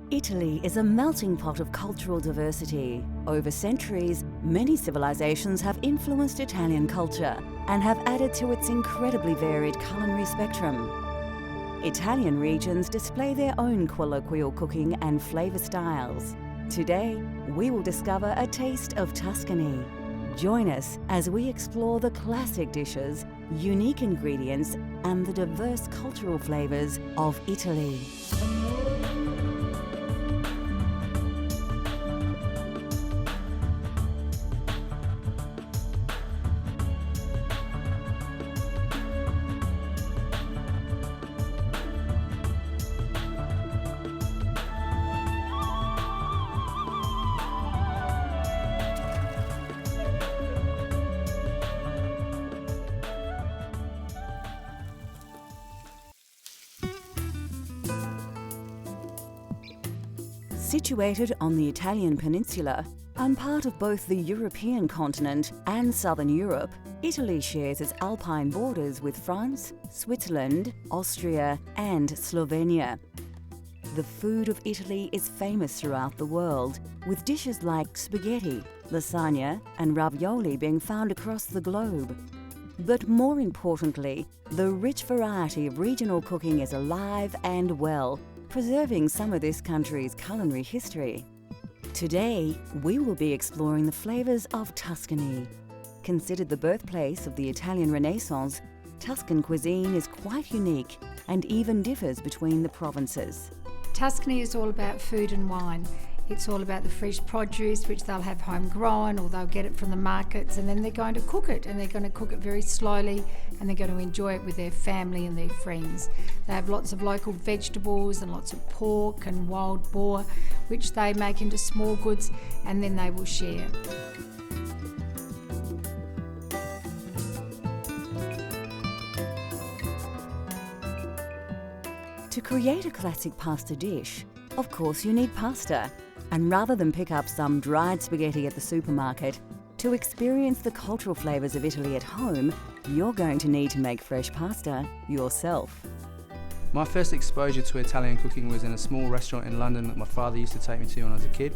Italy is a melting pot of cultural diversity. Over centuries, many civilizations have influenced Italian culture and have added to its incredibly varied culinary spectrum. Italian regions display their own colloquial cooking and flavor styles. Today, we will discover a taste of Tuscany. Join us as we explore the classic dishes, unique ingredients, and the diverse cultural flavors of Italy. Situated on the Italian peninsula and part of both the European continent and southern Europe, Italy shares its alpine borders with France, Switzerland, Austria, and Slovenia. The food of Italy is famous throughout the world, with dishes like spaghetti, lasagna, and ravioli being found across the globe. But more importantly, the rich variety of regional cooking is alive and well, preserving some of this country's culinary history. Today, we will be exploring the flavors of Tuscany. Considered the birthplace of the Italian Renaissance, Tuscan cuisine is quite unique and even differs between the provinces. Tuscany is all about food and wine. It's all about the fresh produce, which they'll have homegrown or they'll get it from the markets, and then they're going to cook it, and they're going to cook it very slowly, and they're going to enjoy it with their family and their friends. They have lots of local vegetables and lots of pork and wild boar, which they make into small goods, and then they will share. To create a classic pasta dish, of course you need pasta. And rather than pick up some dried spaghetti at the supermarket, to experience the cultural flavours of Italy at home, you're going to need to make fresh pasta yourself. My first exposure to Italian cooking was in a small restaurant in London that my father used to take me to when I was a kid.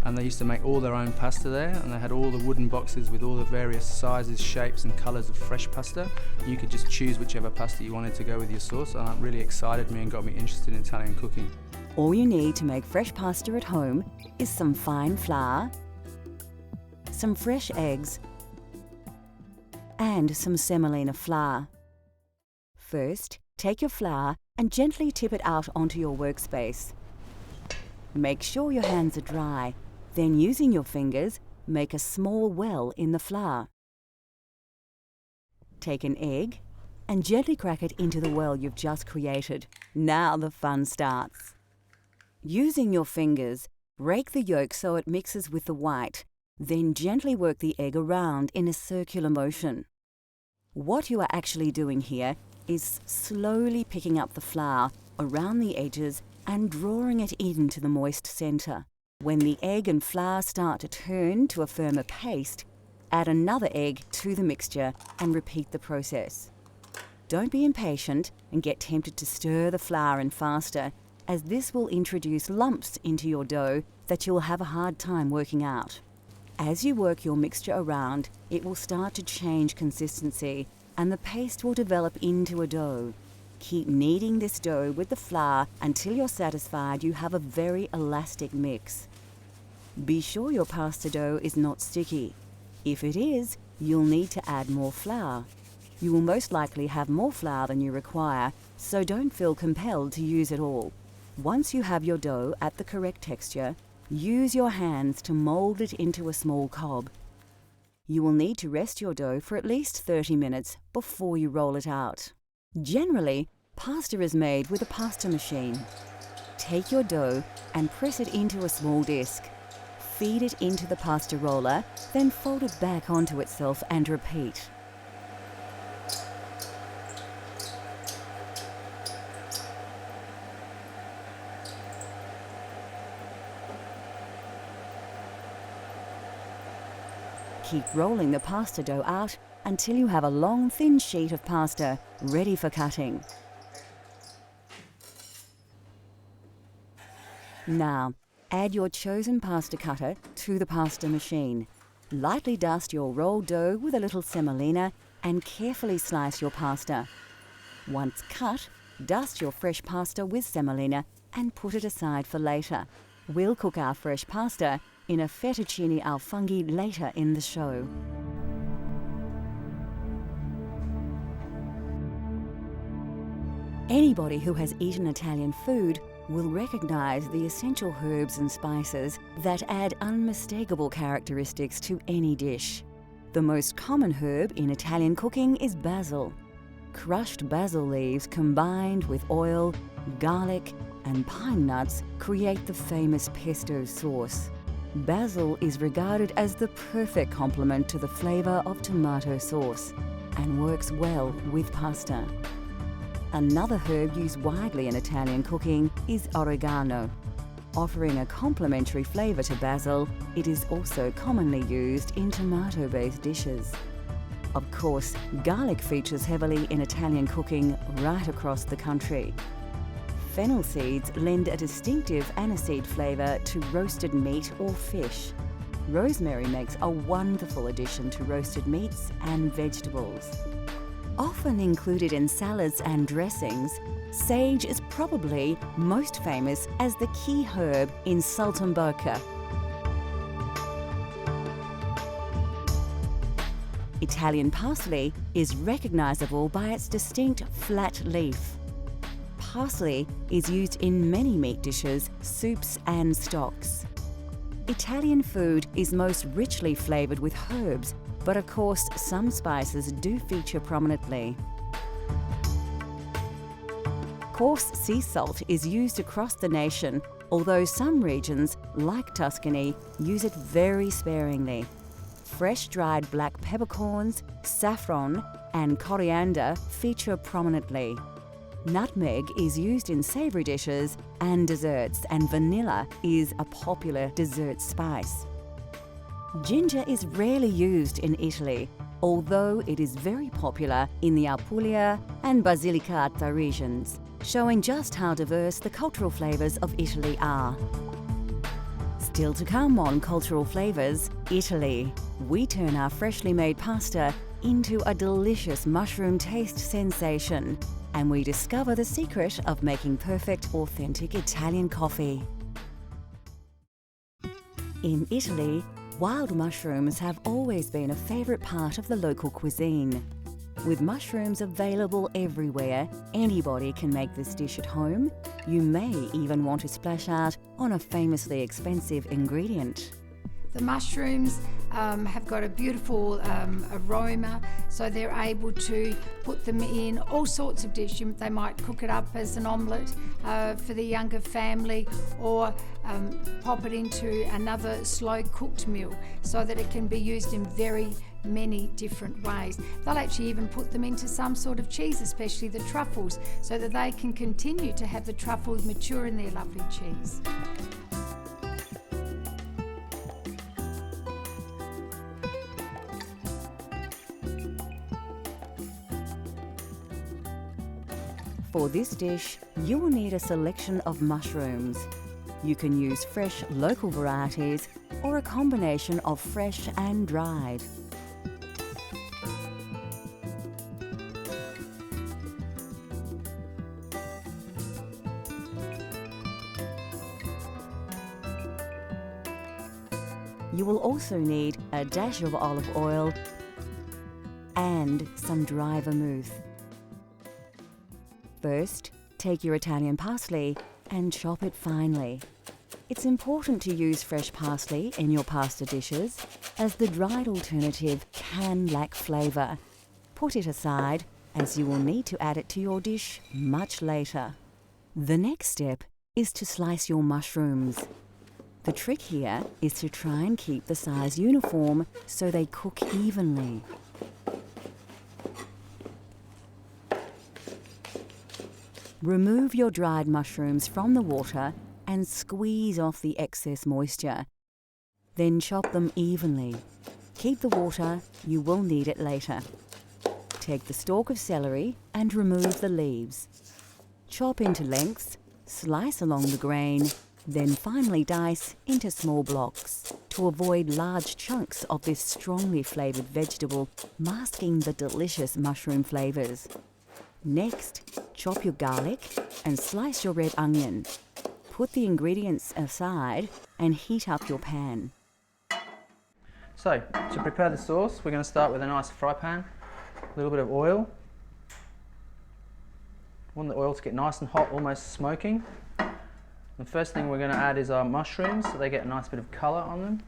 And they used to make all their own pasta there, and they had all the wooden boxes with all the various sizes, shapes and colours of fresh pasta. You could just choose whichever pasta you wanted to go with your sauce, and that really excited me and got me interested in Italian cooking. All you need to make fresh pasta at home is some fine flour, some fresh eggs, and some semolina flour. First, take your flour and gently tip it out onto your workspace. Make sure your hands are dry, then using your fingers, make a small well in the flour. Take an egg and gently crack it into the well you've just created. Now the fun starts. Using your fingers, break the yolk so it mixes with the white, then gently work the egg around in a circular motion. What you are actually doing here is slowly picking up the flour around the edges and drawing it into the moist centre. When the egg and flour start to turn to a firmer paste, add another egg to the mixture and repeat the process. Don't be impatient and get tempted to stir the flour in faster, as this will introduce lumps into your dough that you'll have a hard time working out. As you work your mixture around, it will start to change consistency and the paste will develop into a dough. Keep kneading this dough with the flour until you're satisfied you have a very elastic mix. Be sure your pasta dough is not sticky. If it is, you'll need to add more flour. You will most likely have more flour than you require, so don't feel compelled to use it all. Once you have your dough at the correct texture, use your hands to mold it into a small cob. You will need to rest your dough for at least 30 minutes before you roll it out. Generally, pasta is made with a pasta machine. Take your dough and press it into a small disc. Feed it into the pasta roller, then fold it back onto itself and repeat. Keep rolling the pasta dough out until you have a long, thin sheet of pasta ready for cutting. Now, add your chosen pasta cutter to the pasta machine. Lightly dust your rolled dough with a little semolina and carefully slice your pasta. Once cut, dust your fresh pasta with semolina and put it aside for later. We'll cook our fresh pasta in a fettuccine al funghi later in the show. Anybody who has eaten Italian food will recognise the essential herbs and spices that add unmistakable characteristics to any dish. The most common herb in Italian cooking is basil. Crushed basil leaves combined with oil, garlic, and pine nuts create the famous pesto sauce. Basil is regarded as the perfect complement to the flavour of tomato sauce and works well with pasta. Another herb used widely in Italian cooking is oregano. Offering a complementary flavour to basil, it is also commonly used in tomato-based dishes. Of course, garlic features heavily in Italian cooking right across the country. Fennel seeds lend a distinctive aniseed flavour to roasted meat or fish. Rosemary makes a wonderful addition to roasted meats and vegetables. Often included in salads and dressings, sage is probably most famous as the key herb in saltimbocca. Italian parsley is recognisable by its distinct flat leaf. Parsley is used in many meat dishes, soups and stocks. Italian food is most richly flavoured with herbs, but of course some spices do feature prominently. Coarse sea salt is used across the nation, although some regions, like Tuscany, use it very sparingly. Fresh dried black peppercorns, saffron and coriander feature prominently. Nutmeg is used in savoury dishes and desserts, and vanilla is a popular dessert spice. Ginger is rarely used in Italy, although it is very popular in the Apulia and Basilicata regions, showing just how diverse the cultural flavours of Italy are. Still to come on Cultural Flavours, Italy. We turn our freshly made pasta into a delicious mushroom taste sensation, and we discover the secret of making perfect, authentic Italian coffee. In Italy, wild mushrooms have always been a favourite part of the local cuisine. With mushrooms available everywhere, anybody can make this dish at home. You may even want to splash out on a famously expensive ingredient. The mushrooms have got a beautiful aroma, so they're able to put them in all sorts of dishes. They might cook it up as an omelette for the younger family, or pop it into another slow cooked meal so that it can be used in very many different ways. They'll actually even put them into some sort of cheese, especially the truffles, so that they can continue to have the truffles mature in their lovely cheese. For this dish, you will need a selection of mushrooms. You can use fresh local varieties or a combination of fresh and dried. You will also need a dash of olive oil and some dry vermouth. First, take your Italian parsley and chop it finely. It's important to use fresh parsley in your pasta dishes, as the dried alternative can lack flavour. Put it aside, as you will need to add it to your dish much later. The next step is to slice your mushrooms. The trick here is to try and keep the size uniform so they cook evenly. Remove your dried mushrooms from the water and squeeze off the excess moisture. Then chop them evenly. Keep the water, you will need it later. Take the stalk of celery and remove the leaves. Chop into lengths, slice along the grain, Then finely dice into small blocks to avoid large chunks of this strongly flavoured vegetable masking the delicious mushroom flavours. Next, chop your garlic and slice your red onion. Put the ingredients aside and heat up your pan. So, to prepare the sauce, we're going to start with a nice fry pan, a little bit of oil. Want the oil to get nice and hot, almost smoking. The first thing we're going to add is our mushrooms, so they get a nice bit of colour on them.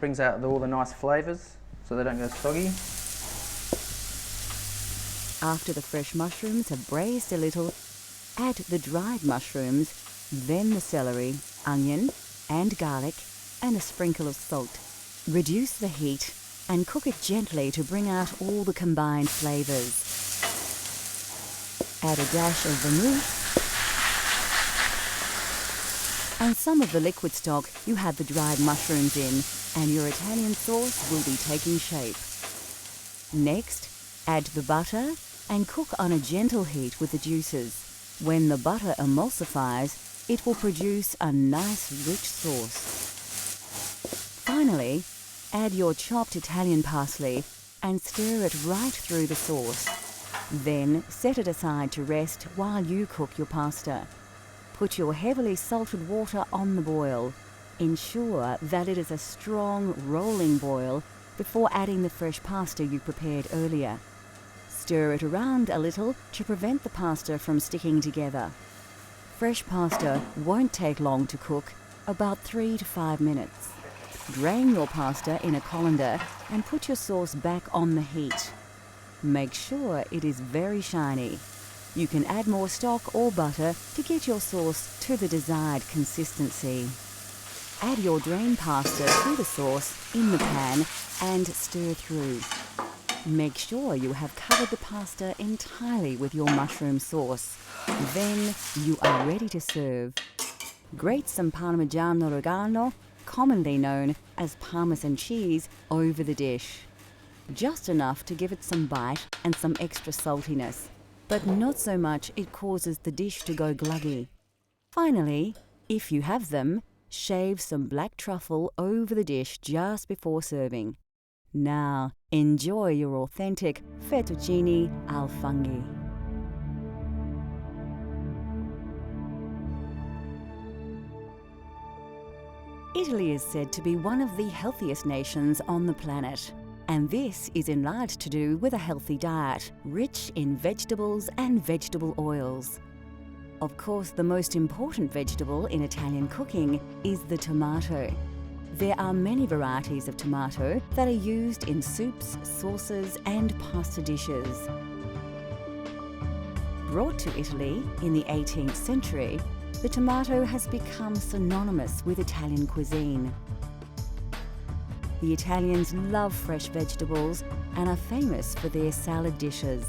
Brings out all the nice flavours, so they don't go soggy. After the fresh mushrooms have braised a little, add the dried mushrooms, then the celery, onion and garlic, and a sprinkle of salt. Reduce the heat and cook it gently to bring out all the combined flavours. Add a dash of vermouth and some of the liquid stock you had the dried mushrooms in, and your Italian sauce will be taking shape. Next, add the butter and cook on a gentle heat with the juices. When the butter emulsifies, it will produce a nice rich sauce. Finally, add your chopped Italian parsley and stir it right through the sauce. Then set it aside to rest while you cook your pasta. Put your heavily salted water on the boil. Ensure that it is a strong, rolling boil before adding the fresh pasta you prepared earlier. Stir it around a little to prevent the pasta from sticking together. Fresh pasta won't take long to cook, about 3 to 5 minutes. Drain your pasta in a colander and put your sauce back on the heat. Make sure it is very shiny. You can add more stock or butter to get your sauce to the desired consistency. Add your drained pasta to the sauce in the pan and stir through. Make sure you have covered the pasta entirely with your mushroom sauce. Then you are ready to serve. Grate some Parmigiano Reggiano, commonly known as Parmesan cheese, over the dish. Just enough to give it some bite and some extra saltiness, but not so much it causes the dish to go gluggy. Finally, if you have them, shave some black truffle over the dish just before serving. Now, enjoy your authentic fettuccine al funghi. Italy is said to be one of the healthiest nations on the planet, and this is in large to do with a healthy diet, rich in vegetables and vegetable oils. Of course, the most important vegetable in Italian cooking is the tomato. There are many varieties of tomato that are used in soups, sauces, and pasta dishes. Brought to Italy in the 18th century, the tomato has become synonymous with Italian cuisine. The Italians love fresh vegetables and are famous for their salad dishes.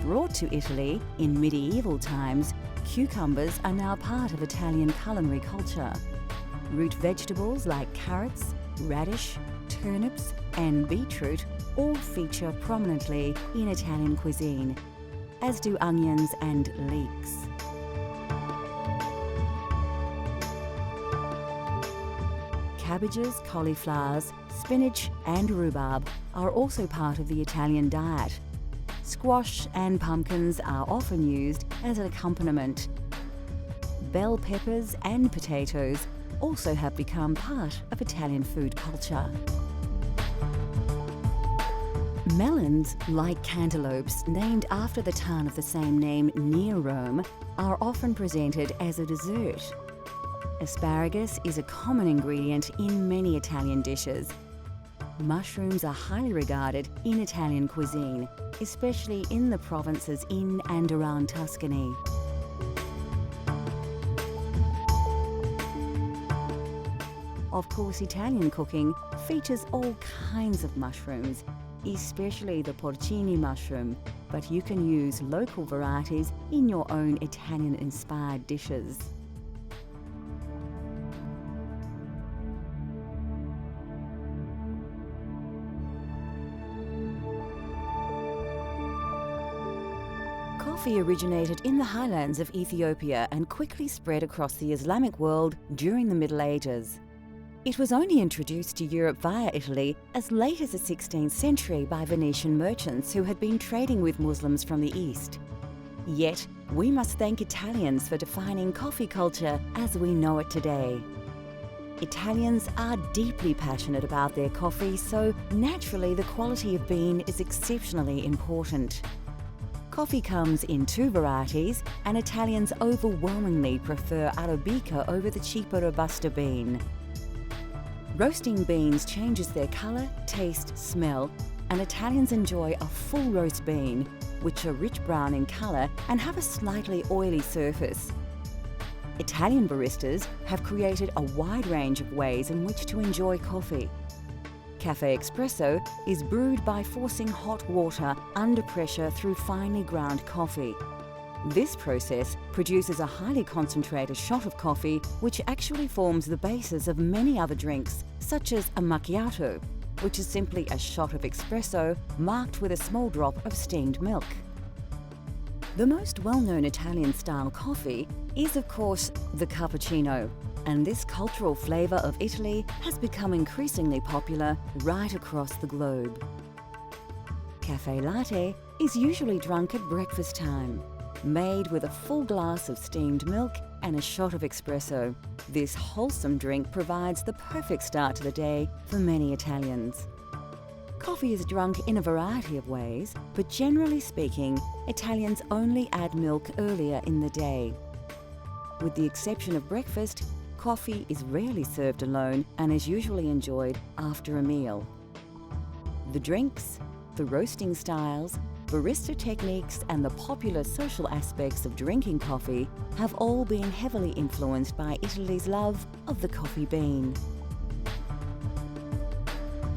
Brought to Italy in medieval times, cucumbers are now part of Italian culinary culture. Root vegetables like carrots, radish, turnips, and beetroot all feature prominently in Italian cuisine, as do onions and leeks. Cabbages, cauliflowers, spinach, and rhubarb are also part of the Italian diet. Squash and pumpkins are often used as an accompaniment. Bell peppers and potatoes also have become part of Italian food culture. Melons, like cantaloupes named after the town of the same name near Rome, are often presented as a dessert. Asparagus is a common ingredient in many Italian dishes. Mushrooms are highly regarded in Italian cuisine, especially in the provinces in and around Tuscany. Of course, Italian cooking features all kinds of mushrooms, especially the porcini mushroom, but you can use local varieties in your own Italian-inspired dishes. Coffee originated in the highlands of Ethiopia and quickly spread across the Islamic world during the Middle Ages. It was only introduced to Europe via Italy as late as the 16th century by Venetian merchants who had been trading with Muslims from the East. Yet, we must thank Italians for defining coffee culture as we know it today. Italians are deeply passionate about their coffee, so naturally the quality of bean is exceptionally important. Coffee comes in 2 varieties, and Italians overwhelmingly prefer Arabica over the cheaper Robusta bean. Roasting beans changes their colour, taste, smell, and Italians enjoy a full roast bean, which are rich brown in colour and have a slightly oily surface. Italian baristas have created a wide range of ways in which to enjoy coffee. Cafe Espresso is brewed by forcing hot water under pressure through finely ground coffee. This process produces a highly concentrated shot of coffee, which actually forms the basis of many other drinks, such as a macchiato, which is simply a shot of espresso marked with a small drop of steamed milk. The most well-known Italian-style coffee is, of course, the cappuccino, and this cultural flavour of Italy has become increasingly popular right across the globe. Cafe latte is usually drunk at breakfast time, made with a full glass of steamed milk and a shot of espresso. This wholesome drink provides the perfect start to the day for many Italians. Coffee is drunk in a variety of ways, but generally speaking, Italians only add milk earlier in the day. With the exception of breakfast, coffee is rarely served alone and is usually enjoyed after a meal. The drinks, the roasting styles, barista techniques, and the popular social aspects of drinking coffee have all been heavily influenced by Italy's love of the coffee bean.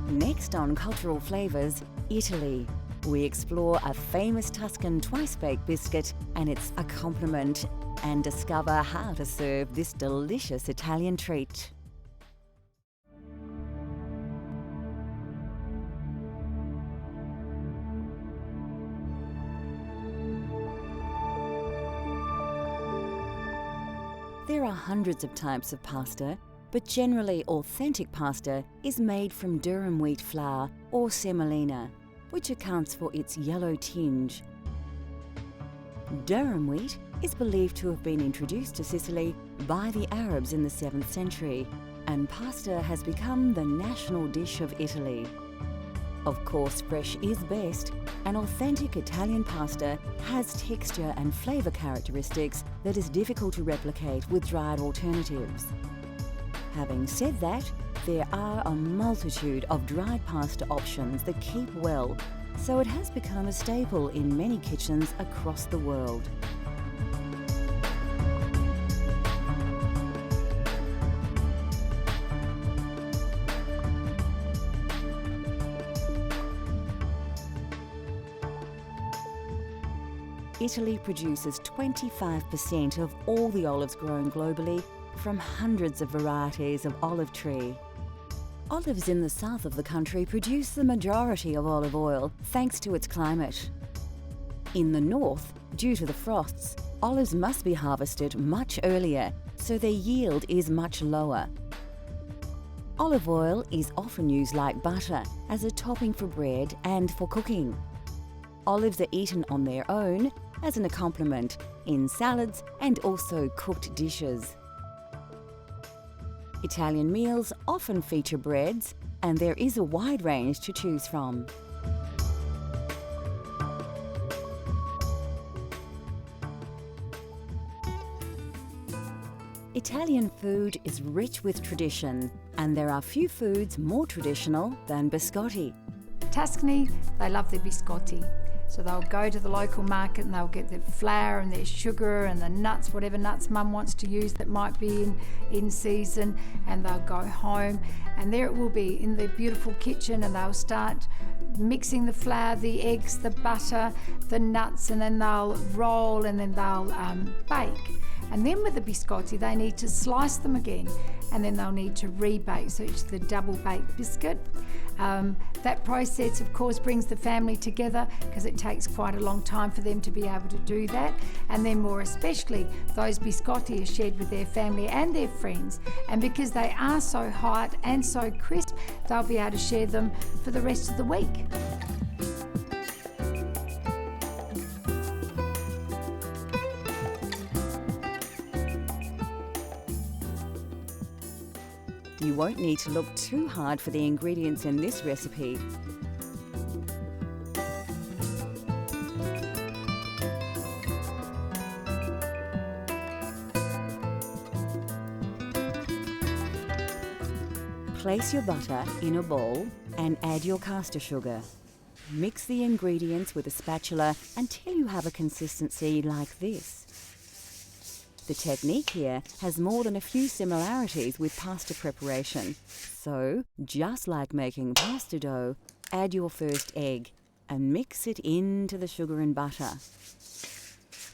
Next on Cultural Flavours, Italy. We explore a famous Tuscan twice-baked biscuit and its accompaniment and discover how to serve this delicious Italian treat. There are hundreds of types of pasta, but generally authentic pasta is made from durum wheat flour or semolina, which accounts for its yellow tinge. Durum wheat is believed to have been introduced to Sicily by the Arabs in the 7th century, and pasta has become the national dish of Italy. Of course, fresh is best, and authentic Italian pasta has texture and flavour characteristics that is difficult to replicate with dried alternatives. Having said that, there are a multitude of dried pasta options that keep well, so it has become a staple in many kitchens across the world. Italy produces 25% of all the olives grown globally from hundreds of varieties of olive tree. Olives in the south of the country produce the majority of olive oil thanks to its climate. In the north, due to the frosts, olives must be harvested much earlier, so their yield is much lower. Olive oil is often used like butter as a topping for bread and for cooking. Olives are eaten on their own, as an accompaniment, in salads and also cooked dishes. Italian meals often feature breads, and there is a wide range to choose from. Italian food is rich with tradition, and there are few foods more traditional than biscotti. Tuscany, they love their biscotti. So they'll go to the local market and they'll get their flour and their sugar and the nuts, whatever nuts mum wants to use that might be in season, and they'll go home and there it will be in their beautiful kitchen, and they'll start mixing the flour, the eggs, the butter, the nuts, and then they'll roll and then they'll bake. And then with the biscotti, they need to slice them again, and then they'll need to rebake, so it's the double baked biscuit. That process, of course, brings the family together because it takes quite a long time for them to be able to do that. And then more especially, those biscotti are shared with their family and their friends. And because they are so hot and so crisp, they'll be able to share them for the rest of the week. You won't need to look too hard for the ingredients in this recipe. Place your butter in a bowl and add your caster sugar. Mix the ingredients with a spatula until you have a consistency like this. The technique here has more than a few similarities with pasta preparation. So, just like making pasta dough, add your first egg and mix it into the sugar and butter.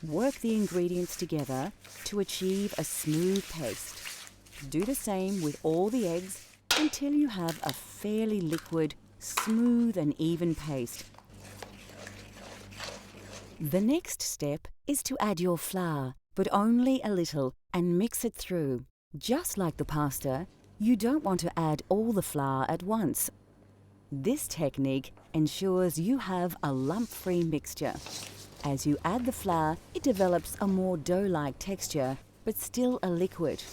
Work the ingredients together to achieve a smooth paste. Do the same with all the eggs until you have a fairly liquid, smooth and even paste. The next step is to add your flour, but only a little, and mix it through. Just like the pasta, you don't want to add all the flour at once. This technique ensures you have a lump-free mixture. As you add the flour, it develops a more dough-like texture, but still a liquid.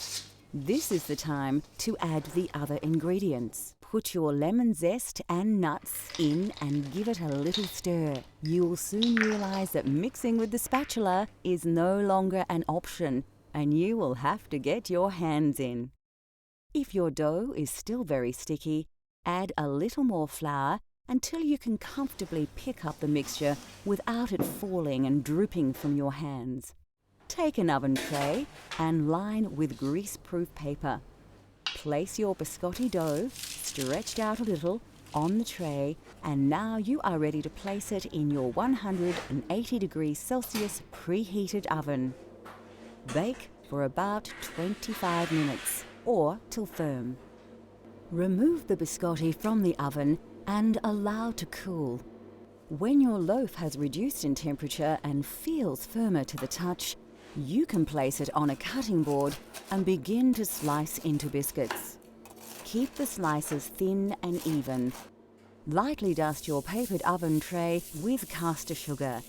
This is the time to add the other ingredients. Put your lemon zest and nuts in and give it a little stir. You will soon realize that mixing with the spatula is no longer an option, and you will have to get your hands in. If your dough is still very sticky, add a little more flour until you can comfortably pick up the mixture without it falling and drooping from your hands. Take an oven tray and line with grease-proof paper. Place your biscotti dough, stretched out a little, on the tray, and now you are ready to place it in your 180 degrees Celsius preheated oven. Bake for about 25 minutes, or till firm. Remove the biscotti from the oven and allow to cool. When your loaf has reduced in temperature and feels firmer to the touch, you can place it on a cutting board and begin to slice into biscuits. Keep the slices thin and even. Lightly dust your papered oven tray with caster sugar